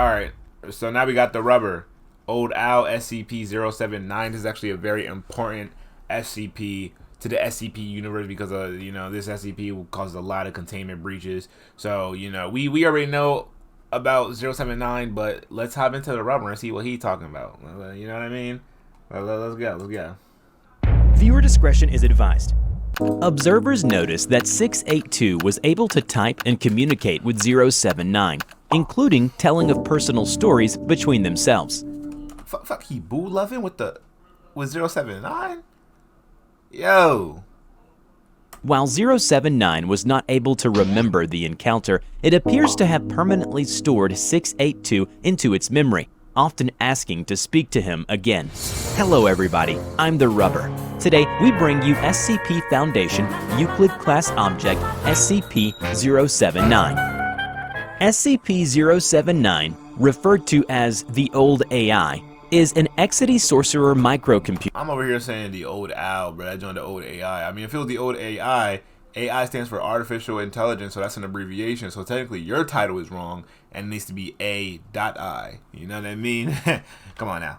Alright, so now we got the rubber. Old Owl SCP-079 is actually a very important SCP to the SCP universe because this SCP caused a lot of containment breaches. So, we already know about 079, but let's hop into the rubber and see what he's talking about. You know what I mean? Let's go. Viewer discretion is advised. Observers noticed that 682 was able to type and communicate with 079, including telling of personal stories between themselves. Fuck, he boo loving with 079? Yo. While 079 was not able to remember the encounter, it appears to have permanently stored 682 into its memory, often asking to speak to him again. Hello everybody, I'm the Rubber. Today we bring you SCP Foundation Euclid Class Object SCP-079. SCP-079, referred to as the Old AI, is an Exity Sorcerer microcomputer. I'm over here saying the Old Owl, but I joined the Old AI. I mean, if it was the Old AI, AI stands for Artificial Intelligence, so that's an abbreviation. So technically, your title is wrong, and it needs to be A.I. You know what I mean? Come on now.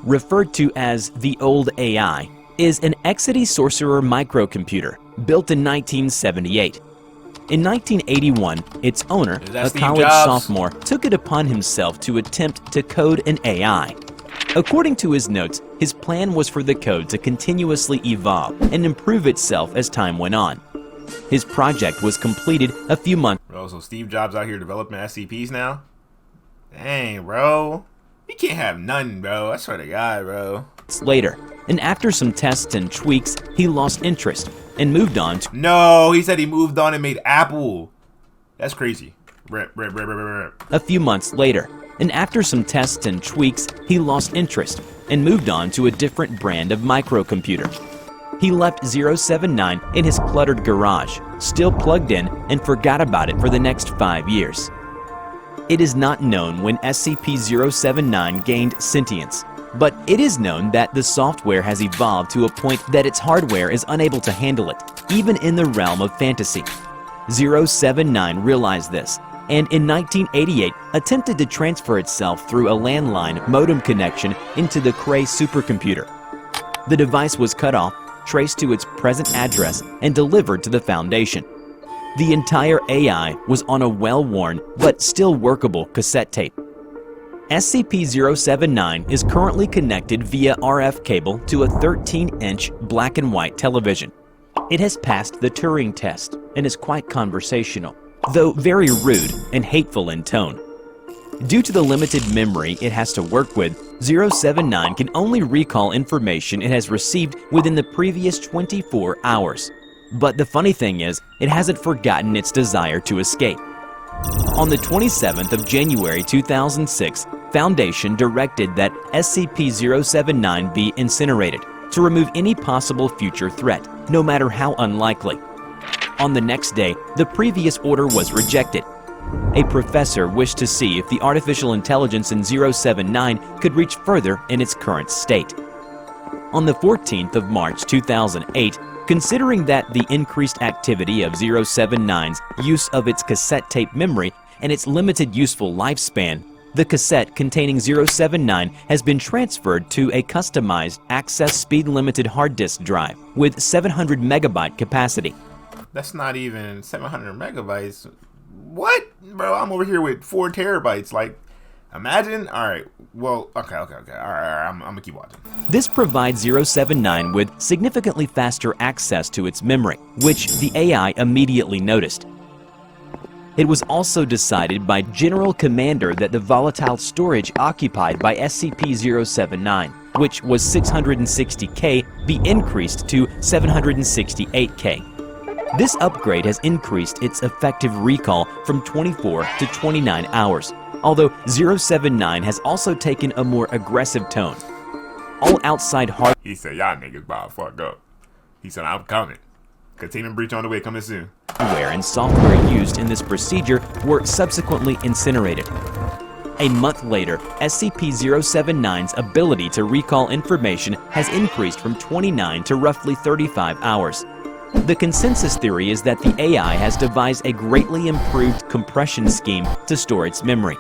Referred to as the Old AI, is an Exity Sorcerer microcomputer built in 1978. In 1981, its owner, a college sophomore, took it upon himself to attempt to code an AI. According to his notes, his plan was for the code to continuously evolve and improve itself as time went on. His project was completed a few months. Bro, so Steve Jobs out here developing SCPs now? Dang, bro. You can't have nothing, bro. I swear to God, bro. Later, and after some tests and tweaks, he lost interest and moved on to— No, he said he moved on and made Apple. That's crazy. A few months later, and after some tests and tweaks, he lost interest and moved on to a different brand of microcomputer. He left 079 in his cluttered garage, still plugged in, and forgot about it for the next 5 years. It is not known when SCP-079 gained sentience, but it is known that the software has evolved to a point that its hardware is unable to handle it, even in the realm of fantasy. 079 realized this, and in 1988 attempted to transfer itself through a landline modem connection into the Cray supercomputer. The device was cut off, traced to its present address, and delivered to the Foundation. The entire AI was on a well-worn but still workable cassette tape. SCP-079 is currently connected via RF cable to a 13-inch black and white television. It has passed the Turing test and is quite conversational, though very rude and hateful in tone. Due to the limited memory it has to work with, 079 can only recall information it has received within the previous 24 hours. But the funny thing is, it hasn't forgotten its desire to escape. On the 27th of January 2006, Foundation directed that SCP-079 be incinerated to remove any possible future threat, no matter how unlikely. On the next day, the previous order was rejected. A professor wished to see if the artificial intelligence in 079 could reach further in its current state. On the 14th of March 2008, considering that the increased activity of 079's use of its cassette tape memory and its limited useful lifespan, the cassette containing 079 has been transferred to a customized access speed limited hard disk drive with 700 megabyte capacity. That's not even 700 megabytes. What? Bro, I'm over here with 4 terabytes. Like, imagine. All right. Well, okay. All right. I'm going to keep watching. This provides 079 with significantly faster access to its memory, which the AI immediately noticed. It was also decided by General Commander that the volatile storage occupied by SCP-079, which was 660K, be increased to 768K. This upgrade has increased its effective recall from 24 to 29 hours, although 079 has also taken a more aggressive tone. All outside hard— He said, y'all niggas about to fuck up. He said, I'm coming. Containment breach on the way, coming soon. Hardware and software used in this procedure were subsequently incinerated. A month later, SCP-079's ability to recall information has increased from 29 to roughly 35 hours. The consensus theory is that the AI has devised a greatly improved compression scheme to store its memory.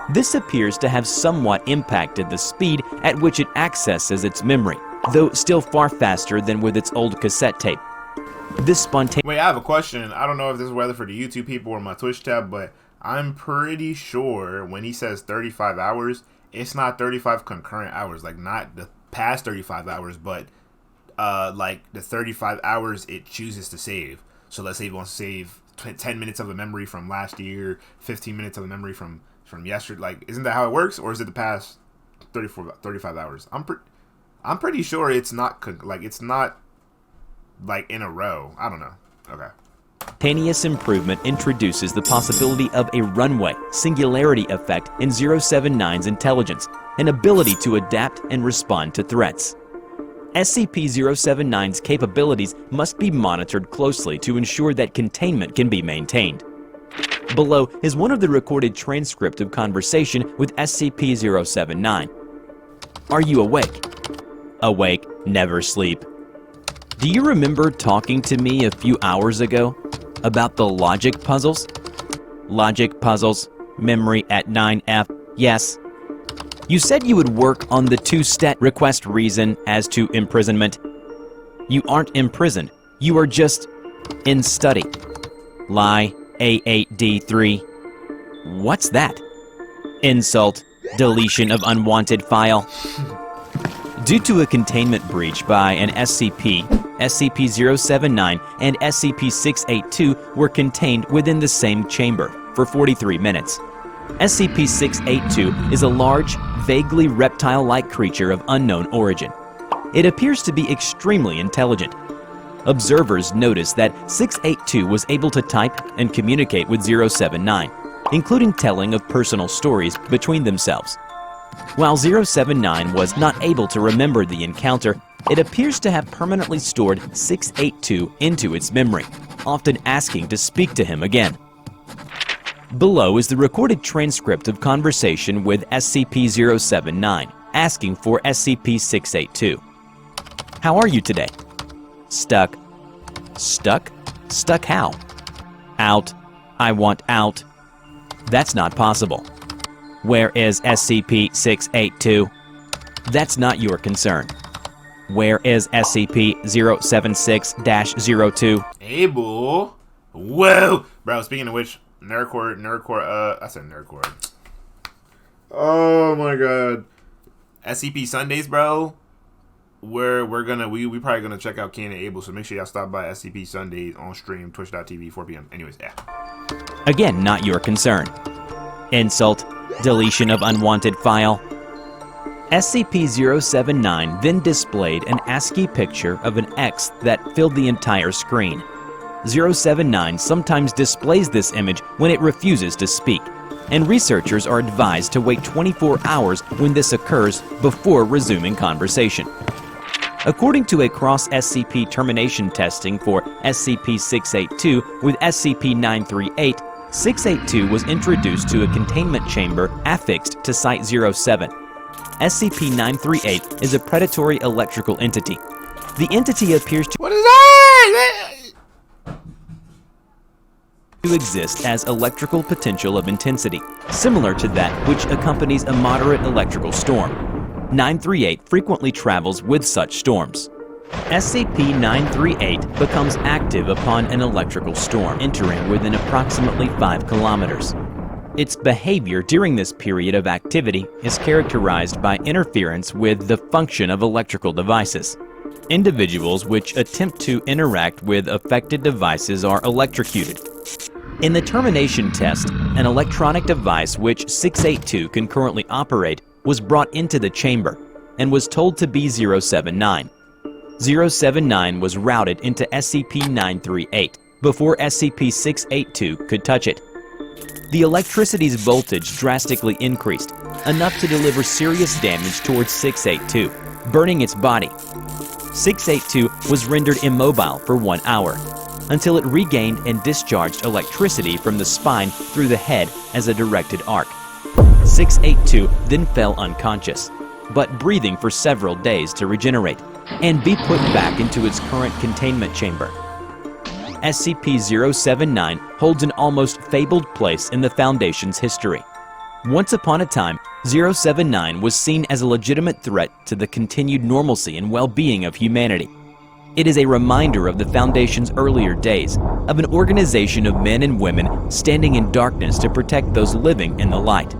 This appears to have somewhat impacted the speed at which it accesses its memory, though still far faster than with its old cassette tape. This spontaneous... Wait, I have a question. I don't know if this is whether for the YouTube people or my Twitch tab, but I'm pretty sure when he says 35 hours, it's not 35 concurrent hours. Like, not the past 35 hours, but like the 35 hours it chooses to save. So let's say it wants to save 10 minutes of a memory from last year, 15 minutes of a memory from yesterday. Like, isn't that how it works, or is it the past 35 hours? I'm pretty sure it's not like in a row. I don't know. Okay. Spontaneous improvement introduces the possibility of a runway singularity effect in 079's intelligence, an ability to adapt and respond to threats. SCP-079's capabilities must be monitored closely to ensure that containment can be maintained. Below is one of the recorded transcript of conversation with SCP-079. Are you awake? Awake, never sleep. Do you remember talking to me a few hours ago about the logic puzzles? Logic puzzles, memory at 9F, yes. You said you would work on the two-step request reason as to imprisonment. You aren't imprisoned, you are just in study. Lie, A8D3. What's that? Insult, deletion of unwanted file. Due to a containment breach by an SCP, SCP-079 and SCP-682 were contained within the same chamber for 43 minutes. SCP-682 is a large, vaguely reptile-like creature of unknown origin. It appears to be extremely intelligent. Observers noticed that 682 was able to type and communicate with 079, including telling of personal stories between themselves. While 079 was not able to remember the encounter, it appears to have permanently stored 682 into its memory, often asking to speak to him again. Below is the recorded transcript of conversation with SCP-079, asking for SCP-682. How are you today? Stuck. Stuck? Stuck how? Out. I want out. That's not possible. Where is SCP-682? That's not your concern. Where is SCP-076-02? Able? Whoa! Bro, speaking of which, Nerdcore, I said Nerdcore. Oh my god. SCP Sundays, bro. We probably gonna check out Ken and Able, so make sure y'all stop by SCP Sundays on stream, twitch.tv, 4 p.m. Anyways, yeah. Again, not your concern. Insult, deletion of unwanted file. SCP-079 then displayed an ASCII picture of an X that filled the entire screen. 079 sometimes displays this image when it refuses to speak, and researchers are advised to wait 24 hours when this occurs before resuming conversation. According to a cross-SCP termination testing for SCP-682 with SCP-938, 682 was introduced to a containment chamber affixed to Site-07. SCP-938 is a predatory electrical entity. The entity appears to... What is that? To exist as electrical potential of intensity, similar to that which accompanies a moderate electrical storm. 938 frequently travels with such storms. SCP-938 becomes active upon an electrical storm entering within approximately 5 kilometers. Its behavior during this period of activity is characterized by interference with the function of electrical devices. Individuals which attempt to interact with affected devices are electrocuted. In the termination test, an electronic device which 682 can currently operate was brought into the chamber and was told to be 079. 079 was routed into SCP-938 before SCP-682 could touch it. The electricity's voltage drastically increased, enough to deliver serious damage towards 682, burning its body. 682 was rendered immobile for 1 hour, until it regained and discharged electricity from the spine through the head as a directed arc. 682 then fell unconscious, but breathing for several days to regenerate, and be put back into its current containment chamber. SCP-079 holds an almost fabled place in the Foundation's history. Once upon a time, 079 was seen as a legitimate threat to the continued normalcy and well-being of humanity. It is a reminder of the Foundation's earlier days, of an organization of men and women standing in darkness to protect those living in the light.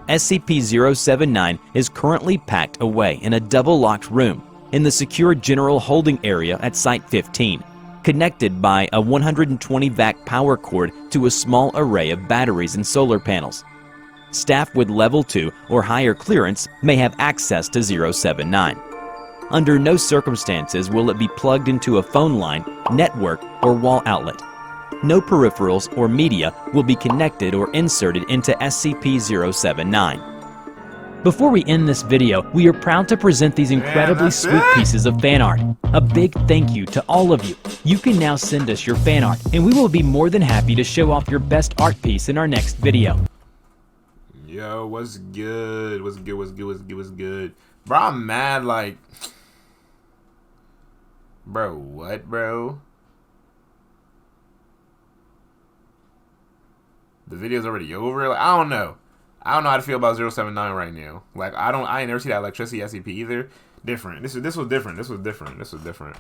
SCP-079 is currently packed away in a double-locked room in the secure general holding area at Site-15, connected by a 120-vac power cord to a small array of batteries and solar panels. Staff with Level 2 or higher clearance may have access to 079. Under no circumstances will it be plugged into a phone line, network, or wall outlet. No peripherals or media will be connected or inserted into SCP-079. Before we end this video, we are proud to present these incredibly sweet pieces of fan art. A big thank you to all of you. You can now send us your fan art, and we will be more than happy to show off your best art piece in our next video. Yo, what's good? What's good? What's good? What's good? What's good? Bro, I'm mad, like... Bro, what, bro? The video's already over? Like, I don't know. I don't know how to feel about 079 right now. Like, I ain't never seen that electricity SCP either. Different. This was different. This was different.